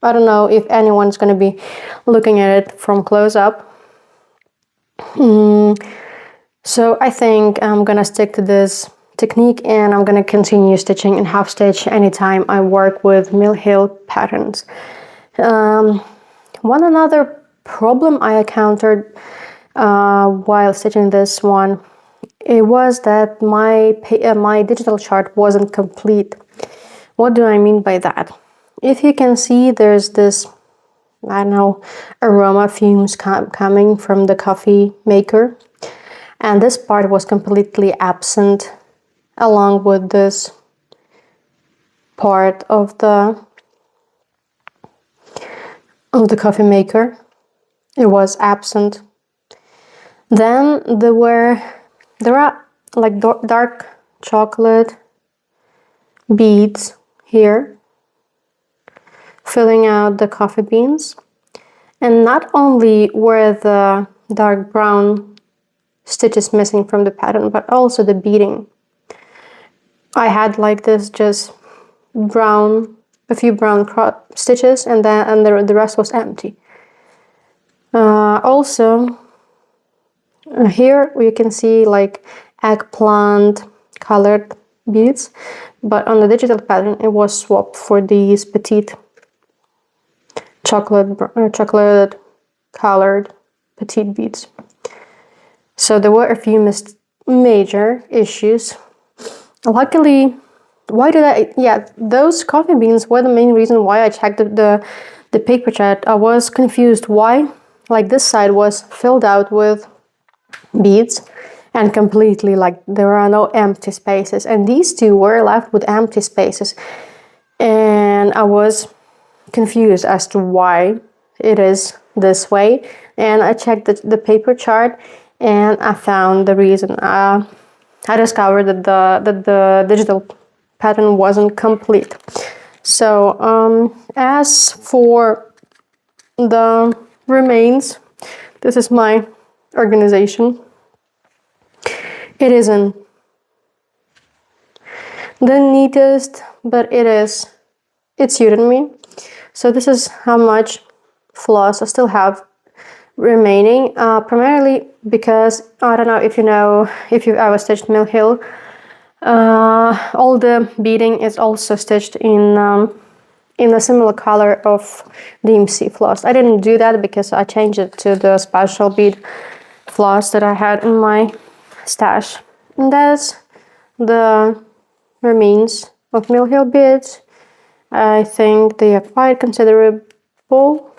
I don't know if anyone's going to be looking at it from close up. So I think I'm going to stick to this technique and I'm going to continue stitching in half stitch anytime I work with Mill Hill patterns. One another problem I encountered while stitching this one, it was that my digital chart wasn't complete. What do I mean by that? If you can see, there's this, I don't know, aroma fumes coming from the coffee maker, and this part was completely absent along with this part of the coffee maker. It was absent. Then there are like dark chocolate beads here filling out the coffee beans, and not only were the dark brown stitches missing from the pattern, but also the beading. I had like this just a few brown stitches, and the rest was empty. Also, here you can see like eggplant colored beads, but on the digital pattern it was swapped for these petite chocolate colored petite beads. So there were a few major issues. Luckily, those coffee beans were the main reason why I checked the paper chart. I was confused why, like, this side was filled out with beads and completely, like, there are no empty spaces, and these two were left with empty spaces, and I was confused as to why it is this way. And I checked the paper chart and I found the reason. I discovered that the digital pattern wasn't complete. So as for the remains, this is my organization. It isn't the neatest, but it suited me. So this is how much floss I still have remaining, primarily because, I don't know if you've ever stitched Mill Hill, all the beading is also stitched in a similar color of DMC floss. I didn't do that because I changed it to the special bead floss that I had in my stash. And that's the remains of Mill Hill beads. I think they are quite considerable.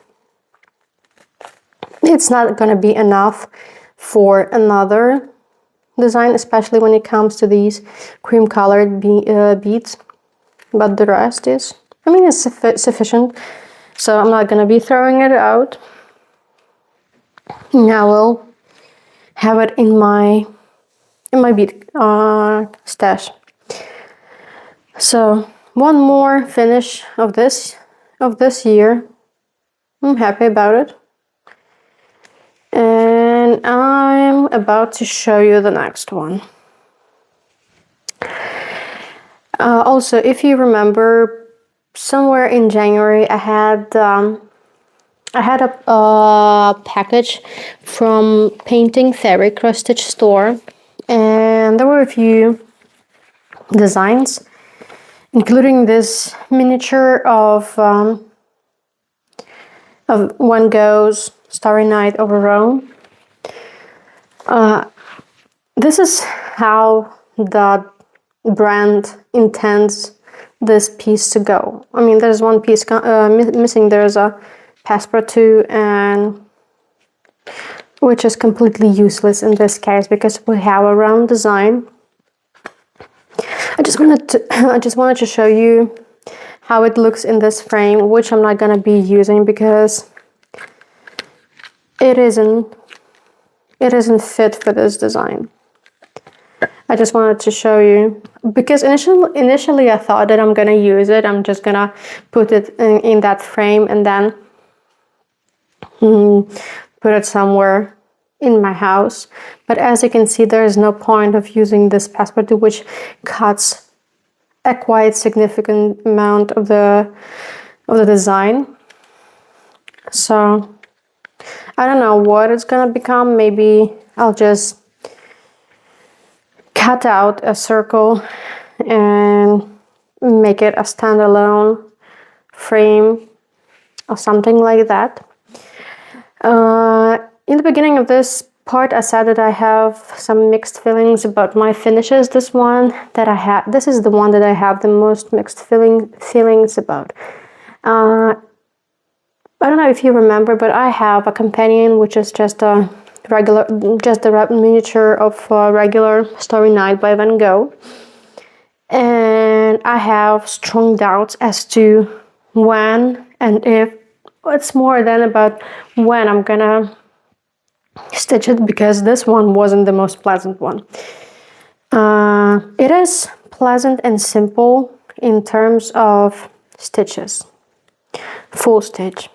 It's not going to be enough for another design, especially when it comes to these cream colored beads, but the rest is I mean, it's sufficient, so I'm not gonna be throwing it out. Now we'll have it in my bead stash. So one more finish of this year. I'm happy about it. And I'm about to show you the next one. Also, if you remember, somewhere in January I had a package from Painting Fairy cross-stitch store, and there were a few designs, including this miniature of Van Gogh's Starry Night over Rome. This is how the brand intends this piece to go. I mean, there's one piece missing. There's a passepartout, and which is completely useless in this case because we have a round design. I just wanted to show you how it looks in this frame, which I'm not gonna be using because it isn't fit for this design. I just wanted to show you because initially I thought that I'm gonna use it. I'm just gonna put it in that frame and then put it somewhere in my house. But as you can see, there is no point of using this passepartout, which cuts a quite significant amount of the design. So I don't know what it's gonna become. Maybe I'll just cut out a circle and make it a standalone frame or something like that. In the beginning of this part, I said that I have some mixed feelings about my finishes. This is the one that I have the most mixed feelings about. I don't know if you remember, but I have a companion which is just a miniature of regular Starry Night by Van Gogh, and I have strong doubts as to when and if. It's more than about when I'm gonna stitch it, because this one wasn't the most pleasant one. It is pleasant and simple in terms of stitches, full stitch,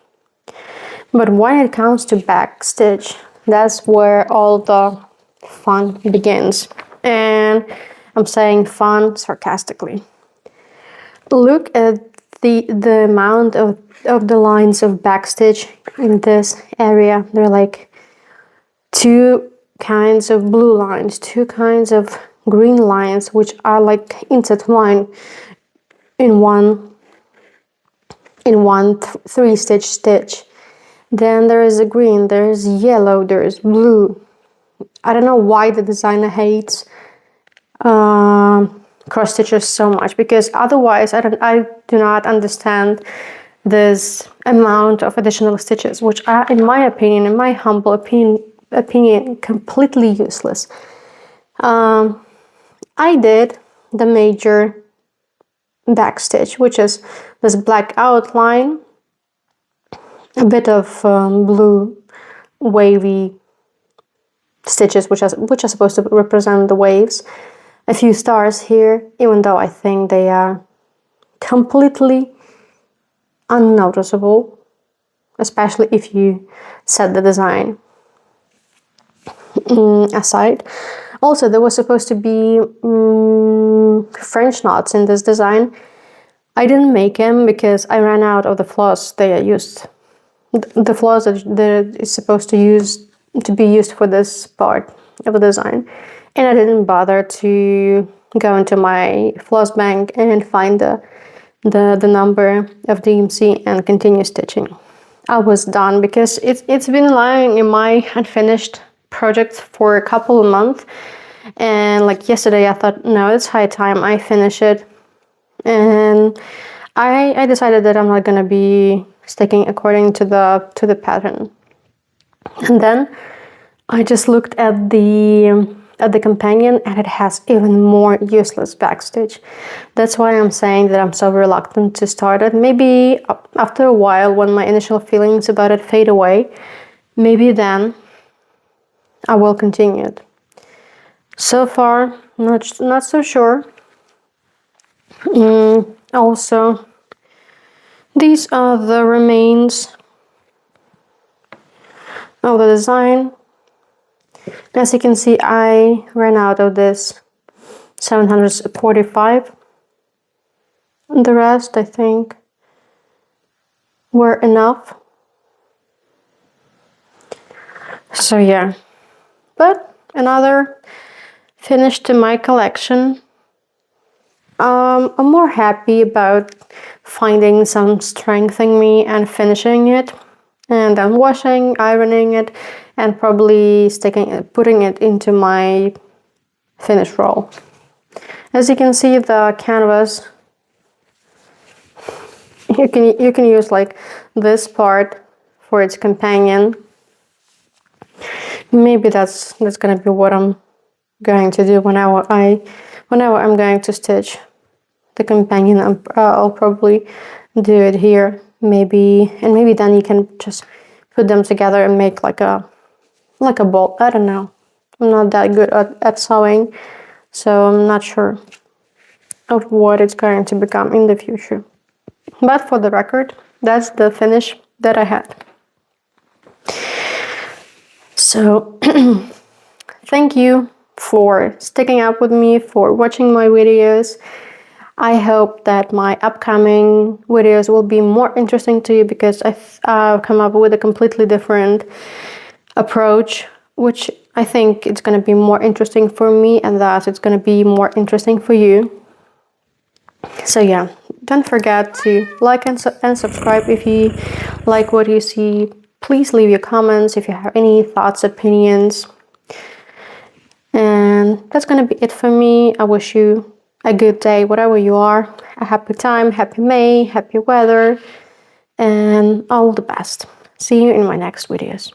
but when it comes to back stitch, that's where all the fun begins. And I'm saying fun sarcastically. Look at the amount of the lines of backstitch in this area. There are like two kinds of blue lines, two kinds of green lines, which are like intertwined in one three-stitch stitch. Then there is a green, there is yellow, there is blue. I don't know why the designer hates cross stitches so much, because otherwise I do not understand this amount of additional stitches, which are, in my opinion, in my humble opinion, completely useless. I did the major back stitch, which is this black outline, a bit of blue wavy stitches, which are supposed to represent the waves, a few stars here, even though I think they are completely unnoticeable, especially if you set the design aside. Also, there was supposed to be French knots in this design. I didn't make them because I ran out of the floss they are used. The floss that is supposed to be used for this part of the design, and I didn't bother to go into my floss bank and find the number of DMC and continue stitching. I was done because it's been lying in my unfinished project for a couple of months, and like yesterday I thought, no, it's high time I finish it, and I decided that I'm not gonna be sticking according to the pattern. And then I just looked at the at the companion, and it has even more useless backstitch. That's why I'm saying that I'm so reluctant to start it. Maybe after a while, when my initial feelings about it fade away, maybe then I will continue it. So far, not so sure. Also, these are the remains of the design. As you can see, I ran out of this 745. The rest, I think, were enough. So yeah, but another finish to my collection. I'm more happy about finding some strength in me and finishing it, and then washing, ironing it, and probably putting it into my finish roll. As you can see, the canvas, you can use like this part for its companion. Maybe that's gonna be what I'm going to do whenever I'm going to stitch the companion. I'll probably do it here, maybe then you can just put them together and make like a bolt. I don't know. I'm not that good at sewing, so I'm not sure of what it's going to become in the future. But for the record, that's the finish that I had. So thank you for sticking up with me, for watching my videos. I hope that my upcoming videos will be more interesting to you, because I've come up with a completely different approach, which I think it's going to be more interesting for me, and that it's going to be more interesting for you. So yeah, don't forget to like and subscribe if you like what you see. Please leave your comments if you have any thoughts, opinions. And that's going to be it for me. I wish you a good day, whatever you are. A happy time, happy May, happy weather, and all the best. See you in my next videos.